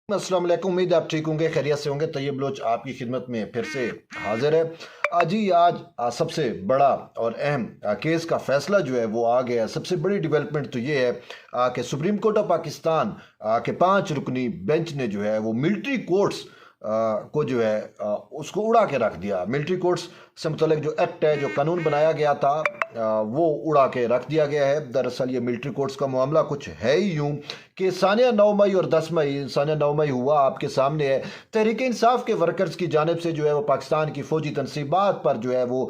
अस्सलाम वालेकुम। उम्मीद है आप ठीक होंगे, खैरियत से होंगे। तैयब लोच आपकी खिदमत में फिर से हाजिर है। आज सबसे बड़ा और अहम केस का फैसला जो है वो आ गया है। सबसे बड़ी डेवलपमेंट तो ये है कि सुप्रीम कोर्ट ऑफ पाकिस्तान के 5 रुकनी बेंच ने जो है वो मिलिट्री कोर्ट्स को जो है उसको उड़ा के रख दिया। मिलिट्री कोर्ट्स से मुतल्लिक जो एक्ट है, जो कानून बनाया गया था, वो उड़ा के रख दिया गया है। दरअसल ये मिलिट्री कोर्ट्स का मामला कुछ है ही यूँ कि सानिया 9 मई और 10 मई, सानिया 9 मई हुआ आपके सामने है। तहरीक इंसाफ के वर्कर्स की जानिब से जो है वो पाकिस्तान की फ़ौजी तनसीबात पर जो है वो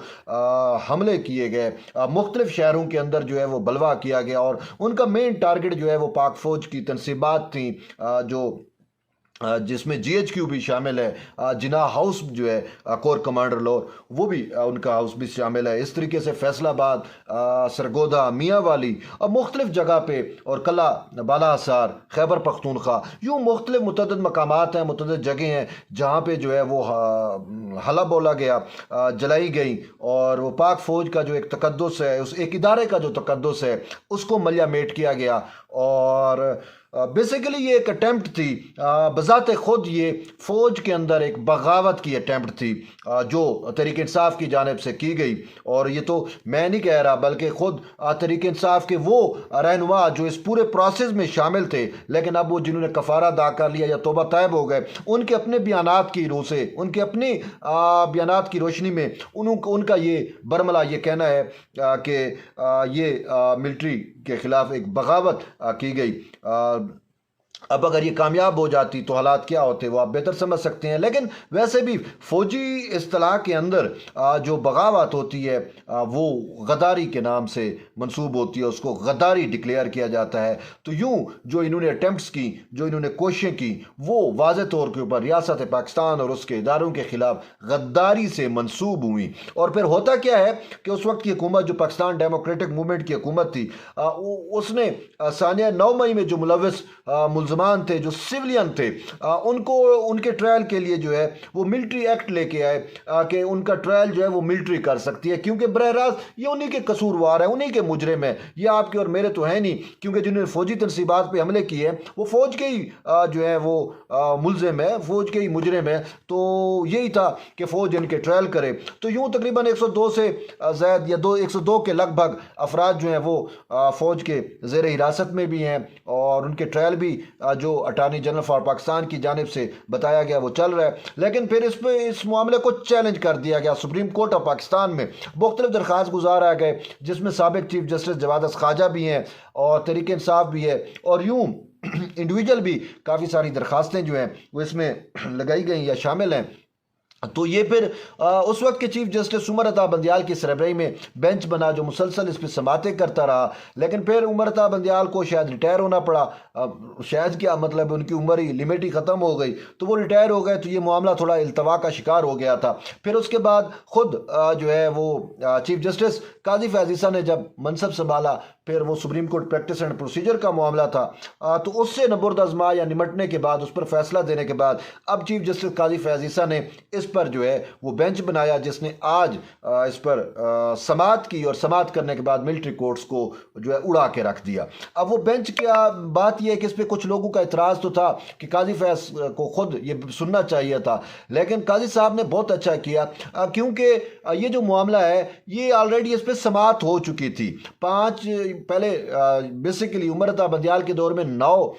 हमले किए गए। मुख्तलिफ शहरों के अंदर जो है वो बलवा किया गया और उनका मेन टारगेट जो है वो पाक फ़ौज की तनसीबात थी, जो जिसमें जीएचक्यू भी शामिल है। जिना हाउस जो है कोर कमांडर लोर, वो भी उनका हाउस भी शामिल है। इस तरीके से फैसलाबाद, सरगोदा, मियाँ वाली और मुख्तलिफ जगह पे, और कला, बाला हसार, खैबर पख्तूनख्वा, यूँ मुख्तलिफ मुतअद्दिद मकामात हैं, मुतअद्दिद जगह हैं जहाँ पे जो है वो हला बोला गया, जलाई गई, और वो पाक फ़ौज का जो एक तकद्दुस है, उस एक इदारे का जो तकद्दुस है, उसको मलिया मेट किया गया। और बेसिकली ये एक अटैम्प्ट थी, बज़ाते ख़ुद ये फ़ौज के अंदर एक बगावत की अटैम्प्ट थी, जो तहरीक इंसाफ की जानिब से की गई। और ये तो मैं नहीं कह रहा, बल्कि ख़ुद तहरीक इंसाफ के वो रहनुमा जो इस पूरे प्रोसेस में शामिल थे, लेकिन अब वो जिन्होंने कफ़ारा अदा कर लिया या तौबा तैब हो गए, उनके अपने बयानात की रूह से, उनके अपने बयानात की रोशनी में उनका ये बरमला ये कहना है कि ये मिलिट्री के ख़िलाफ़ एक बगावत की गई। अब अगर ये कामयाब हो जाती तो हालात क्या होते वो आप बेहतर समझ सकते हैं। लेकिन वैसे भी फ़ौजी इस्तिलाह के अंदर जो बगावत होती है वो गद्दारी के नाम से मंसूब होती है, उसको गद्दारी डिक्लेयर किया जाता है। तो यूँ जो इन्होंने अटैम्प्ट्स की, जो इन्होंने कोशिशें की, वो वाज़े तौर के ऊपर रियासत पाकिस्तान और उसके इदारों के ख़िलाफ़ गद्दारी से मंसूब हुई। और फिर होता क्या है कि उस वक्त की हुकूमत, जो पाकिस्तान डेमोक्रेटिक मूवमेंट की हुकूमत थी, उसने सानिया 9 मई में जो मुलव्वस मुल्ज़मान थे, जो सिविलियन थे, उनको उनके ट्रायल के लिए जो है वो मिलिट्री एक्ट लेके आए कि उनका ट्रायल जो है वो मिलिट्री कर सकती है, क्योंकि बरह रास्त ये उन्हीं के कसूरवार है, उन्हीं के मुजरिम है, ये आपके और मेरे तो है नहीं। क्योंकि जिन्होंने फ़ौजी तनसीबात पे हमले किए हैं वो फ़ौज के ही जो है वो मुलजिम है, फ़ौज के ही मुजरिम है। तो यही था कि फ़ौज इनके ट्रायल करे। तो यूँ तकरीबन 102 से ज़ायद या 102 के लगभग अफराद जो हैं वो फ़ौज के ज़ेर हिरासत में भी हैं, और उनके ट्रायल भी जो अटार्नी जनरल फॉर पाकिस्तान की जानिब से बताया गया वो चल रहा है। लेकिन फिर इस मामले को चैलेंज कर दिया गया सुप्रीम कोर्ट ऑफ पाकिस्तान में। मुख्तलिफ दरख्वास्त गुजार आ गए, जिसमें साबिक चीफ जस्टिस जवाद ख्वाजा भी हैं और तहरीक इंसाफ भी है, और यूँ इंडिविजुअल भी काफ़ी सारी दरख्वास्तें जो हैं वो इसमें लगाई गई या शामिल हैं। तो ये फिर उस वक्त के चीफ जस्टिस उमर अता बंदियाल की सरबराही में बेंच बना, जो मुसलसल इस पर समातें करता रहा। लेकिन फिर उमर अता बंदियाल को शायद रिटायर होना पड़ा, शायद क्या मतलब उनकी उम्र ही लिमिट ही ख़त्म हो गई, तो वो रिटायर हो गए। तो ये मामला थोड़ा इल्तवा का शिकार हो गया था। फिर उसके बाद ख़ुद जो है वो चीफ जस्टिस काजी फैज़ ईसा ने जब मनसब संभाला, फिर वो supreme court practice and procedure का मामला था, तो उससे नबुर्द आजमा या निमटने के बाद, उस पर फैसला देने के बाद, अब चीफ जस्टिस काजी फैज़ ईसा ने इस पर जो है वो बेंच बनाया, जिसने आज इस पर समाअत की, और समाअत करने के बाद मिलिट्री कोर्ट्स को जो है उड़ा के रख दिया। अब वो बेंच क्या बात यह है कि इस पर कुछ लोगों का इतराज़ तो था कि काजी फैज़ को खुद ये सुनना चाहिए था, लेकिन काजी साहब ने बहुत अच्छा किया, क्योंकि ये जो मामला है ये ऑलरेडी इस पर समाअत हो चुकी थी। 5 पहले बेसिकली उमर अता बंदियाल के दौर में 9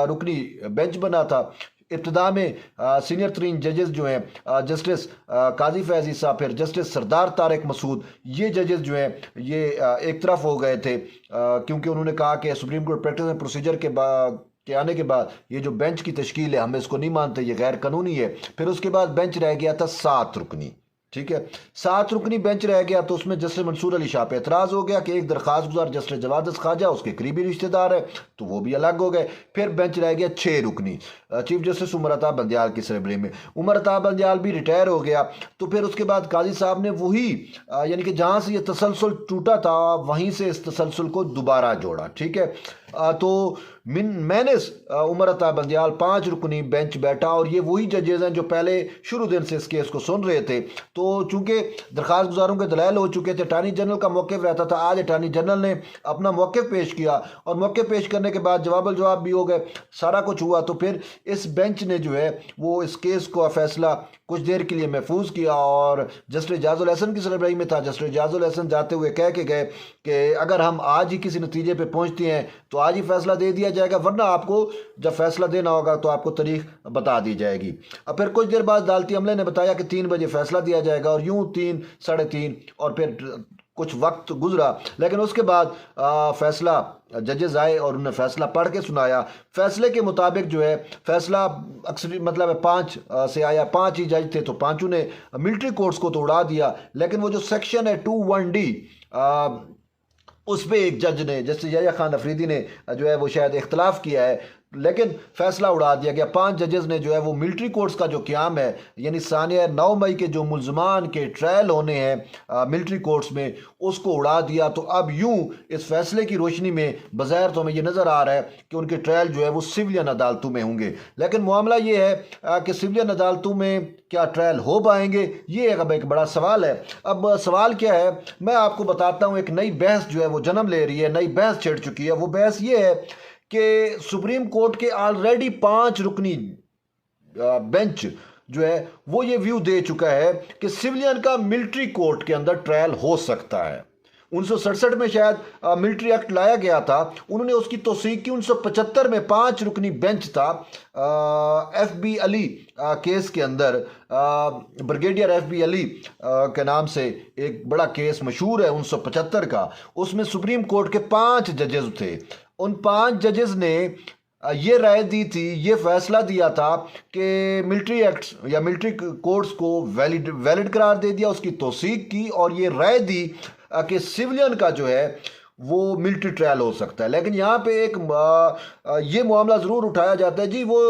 रुकनी बेंच बना था। इब्तदा में सीनियर तरीन जजेस जो हैं जस्टिस काजी फैज़ ईसा, फिर जस्टिस सरदार तारिक मसूद, ये जजेस जो हैं ये एक तरफ हो गए थे, क्योंकि उन्होंने कहा कि supreme court practice and procedure के आने के बाद ये जो बेंच की तश्कील है हम इसको नहीं मानते, ये गैर कानूनी है। फिर उसके बाद बेंच रह गया था 7 रुकनी, ठीक है, 7 रुकनी बेंच रह गया। तो उसमें जस्टिस मंसूर अली शाह पे एतराज़ हो गया कि एक दरख्वास्त गुजार जस्टिस जवाद ख्वाजा उसके करीबी रिश्तेदार है, तो वो भी अलग हो गए। फिर बेंच रह गया 6 रुकनी, चीफ जस्टिस उमर अता बंदियाल की सरबराही में। उमर अता बंदियाल भी रिटायर हो गया। तो फिर उसके बाद काजी साहब ने वही यानी कि जहाँ से ये तसलसल टूटा था वहीं से इस तसलसल को दोबारा जोड़ा, ठीक है। तो मैंने उमर अता बंदियाल 5 रुकनी बेंच बैठा, और ये वही जजेज हैं जो पहले शुरू दिन से इस केस को सुन रहे थे। तो चूंकि दरख्वास्त गुजारों के दलाइल हो चुके थे, अटार्नी जनरल का मौक़िफ़ रहता था, आज अटार्नी जनरल ने अपना मौक़िफ़ पेश किया, और मौक़िफ़ पेश करने के बाद जवाब भी हो गए, सारा कुछ हुआ। तो फिर इस बेंच ने जो है वो इस केस को फैसला कुछ देर के लिए महफूज किया, और जस्टिस एजाजुल हसन की सरबराही में था। जस्टिस एजाजुल हसन जाते हुए कह के गए कि अगर हम आज ही किसी नतीजे पे पहुंचते हैं तो आज ही फैसला दे दिया जाएगा, वरना आपको जब फैसला देना होगा तो आपको तारीख बता दी जाएगी। अब फिर कुछ देर बाद अदालती अमले ने बताया कि 3 बजे फैसला दिया जाएगा, और यूं 3, 3:30 और फिर कुछ वक्त गुजरा, लेकिन उसके बाद फैसला जजेस आए और उन्होंने फैसला पढ़ के सुनाया। फैसले के मुताबिक जो है फैसला अक्सर मतलब 5 से आया, 5 ही जज थे तो पांचों ने मिलिट्री कोर्ट्स को तो उड़ा दिया, लेकिन वो जो सेक्शन है 21D उस पर एक जज ने, जस्टिस यहया खान अफरीदी ने जो है वो शायद इख्तलाफ किया है, लेकिन फैसला उड़ा दिया गया। 5 जजेस ने जो है वो मिलिट्री कोर्ट्स का जो क़याम है, यानी सानिया 9 मई के जो मुलजमान के ट्रायल होने हैं मिलिट्री कोर्ट्स में, उसको उड़ा दिया। तो अब यूं इस फैसले की रोशनी में बज़ाहिर तो हमें ये नज़र आ रहा है कि उनके ट्रायल जो है वो सिविलियन अदालतों में होंगे, लेकिन मामला ये है कि सिविलियन अदालतों में क्या ट्रायल हो पाएंगे, ये अब एक बड़ा सवाल है। अब सवाल क्या है, मैं आपको बताता हूँ। एक नई बहस जो है वो जन्म ले रही है, नई बहस छिड़ चुकी है। वो बहस ये है कि सुप्रीम कोर्ट के ऑलरेडी 5 रुकनी बेंच जो है वो ये व्यू दे चुका है कि सिविलियन का मिलिट्री कोर्ट के अंदर ट्रायल हो सकता है। 1967 में शायद मिलिट्री एक्ट लाया गया था, उन्होंने उसकी तौसीक की। 1975 में 5 रुकनी बेंच था FB अली केस के अंदर, ब्रिगेडियर FB अली के नाम से एक बड़ा केस मशहूर है 1975 का। उसमें सुप्रीम कोर्ट के 5 जजेस थे। उन 5 जजेस ने ये राय दी थी, ये फैसला दिया था कि मिलिट्री एक्ट्स या मिलिट्री कोर्ट्स को वैलिड करार दे दिया, उसकी तौसीक की, और ये राय दी कि सिविलियन का जो है वो मिलिट्री ट्रायल हो सकता है। लेकिन यहाँ पे एक ये मामला ज़रूर उठाया जाता है, जी वो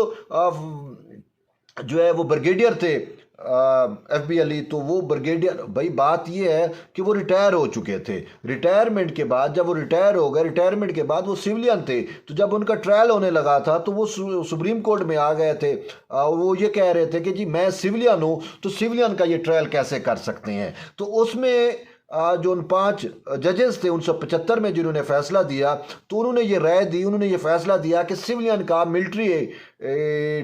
जो है वो ब्रिगेडियर थे FB अली, तो वो ब्रिगेडियर, भाई बात ये है कि वो रिटायर हो चुके थे। रिटायरमेंट के बाद जब वो रिटायर हो गए, रिटायरमेंट के बाद वो सिविलियन थे, तो जब उनका ट्रायल होने लगा था तो वो सुप्रीम कोर्ट में आ गए थे। वो ये कह रहे थे कि जी मैं सिविलियन हूँ, तो सिविलियन का ये ट्रायल कैसे कर सकते हैं। तो उसमें जो उन 5 जजेस थे 1975 में जिन्होंने फैसला दिया, तो उन्होंने ये राय दी, उन्होंने ये फैसला दिया कि सिविलियन का मिलिट्री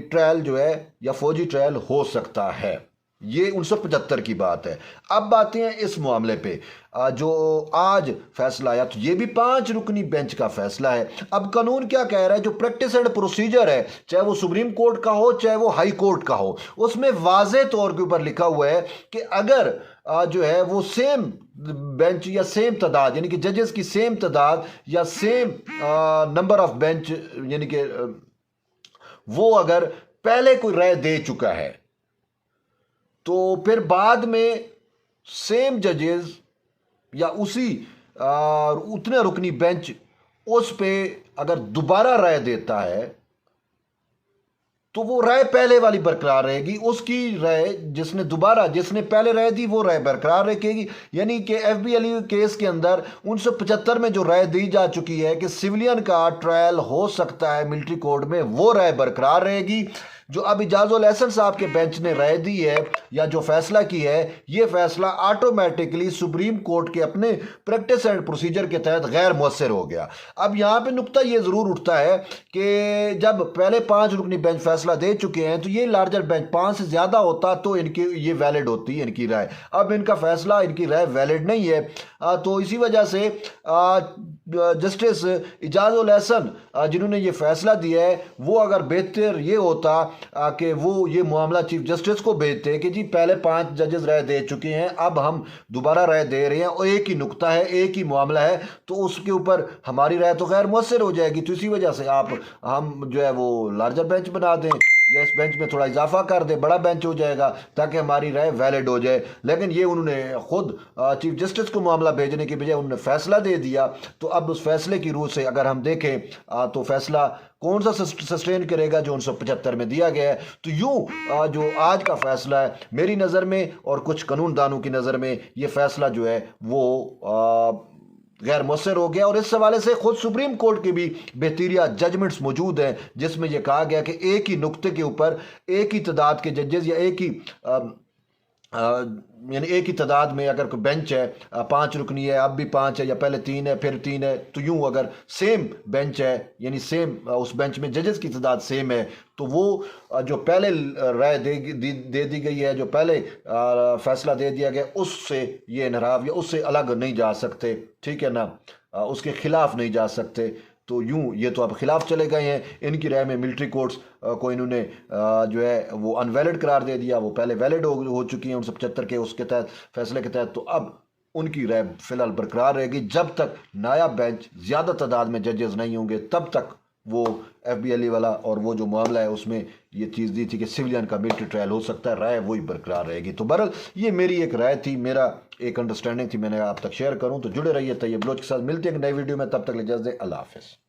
ट्रायल जो है या फौजी ट्रायल हो सकता है। ये 1975 की बात है। अब बातें हैं इस मामले पे जो आज फैसला आया, तो ये भी 5 रुकनी बेंच का फैसला है। अब कानून क्या कह रहा है, जो प्रैक्टिस एंड प्रोसीजर है, चाहे वो सुप्रीम कोर्ट का हो चाहे वो हाई कोर्ट का हो, उसमें वाज़ेह तौर के ऊपर लिखा हुआ है कि अगर जो है वो सेम बेंच या सेम तादाद, यानी कि जजेस की सेम तादाद या सेम नंबर ऑफ बेंच, यानी कि वो अगर पहले कोई राय दे चुका है, तो फिर बाद में सेम जजेस या उसी उतने रुकनी बेंच उस पे अगर दोबारा राय देता है तो वो राय पहले वाली बरकरार रहेगी, उसकी राय जिसने पहले राय दी वो राय बरकरार रहेगी। यानी कि FB अली केस के अंदर 1975 में जो राय दी जा चुकी है कि सिविलियन का ट्रायल हो सकता है मिलिट्री कोर्ट में, वो राय बरकरार रहेगी। जो अब एजाजुल हसन साहब के बेंच ने राय दी है या जो फैसला की है, ये फैसला ऑटोमेटिकली सुप्रीम कोर्ट के अपने प्रैक्टिस एंड प्रोसीजर के तहत गैर मुअस्सर हो गया। अब यहाँ पे नुक्ता ये ज़रूर उठता है कि जब पहले 5 रुकनी बेंच फैसला दे चुके हैं, तो ये लार्जर बेंच 5 से ज़्यादा होता तो इनकी ये वैलिड होती है इनकी राय। अब इनका फैसला, इनकी राय वैलिड नहीं है, तो इसी वजह से जस्टिस एजाजुल हसन जिन्होंने ये फैसला दिया है, वो अगर बेहतर ये होता कि वो ये मामला चीफ जस्टिस को भेजते कि जी पहले 5 जजेस राय दे चुके हैं, अब हम दोबारा राय दे रहे हैं और एक ही नुक्ता है, एक ही मामला है, तो उसके ऊपर हमारी राय तो गैर मुअस्सर हो जाएगी। तो इसी वजह से हम जो है वो लार्जर बेंच बना दें या इस बेंच में थोड़ा इजाफा कर दे, बड़ा बेंच हो जाएगा ताकि हमारी राय वैलिड हो जाए। लेकिन ये उन्होंने खुद चीफ जस्टिस को मामला भेजने की बजाय उन्होंने फैसला दे दिया। तो अब उस फैसले की रूह से अगर हम देखें तो फैसला कौन सा सस्टेन करेगा जो 1975 में दिया गया है। तो यूं जो आज का फैसला है मेरी नज़र में और कुछ कानूनदानों की नज़र में, ये फैसला जो है वो गैर मौसर हो गया। और इस हवाले से खुद सुप्रीम कोर्ट की भी बेहतरीन जजमेंट्स मौजूद हैं जिसमें यह कहा गया कि एक ही नुक्ते के ऊपर एक ही तादाद के जजेस या एक ही यानी एक ही तादाद में अगर कोई बेंच है 5 रुकनी है, अब भी 5 है या पहले 3 है फिर 3 है, तो यूं अगर सेम बेंच है यानी सेम उस बेंच में जजेस की तादाद सेम है तो वो जो पहले राय दे दी गई है, जो पहले फैसला दे दिया गया उससे ये इनहराफ या उससे अलग नहीं जा सकते, ठीक है ना, उसके खिलाफ नहीं जा सकते। तो यूं ये तो अब खिलाफ चले गए हैं। इनकी राय में मिलिट्री कोर्ट्स को इन्होंने जो है वो अनवैलिड करार दे दिया, वो पहले वैलिड हो चुकी हैं 1975 के उसके तहत फैसले के तहत। तो अब उनकी राय फिलहाल बरकरार रहेगी जब तक नया बेंच ज़्यादा तादाद में जजेस नहीं होंगे, तब तक वो FBLE वाला और वो जो मामला है उसमें ये चीज़ दी थी कि सिविलियन का मिलिट्री ट्रायल हो सकता है, राय वही बरकरार रहेगी। तो बहरहाल ये मेरी एक राय थी, मेरा एक अंडरस्टैंडिंग थी, मैंने आप तक शेयर करूं। तो जुड़े रहिए तैयब बलोच के साथ, मिलते हैं एक नई वीडियो में, तब तक इजाज़त दें, अल्लाह हाफ़िज़।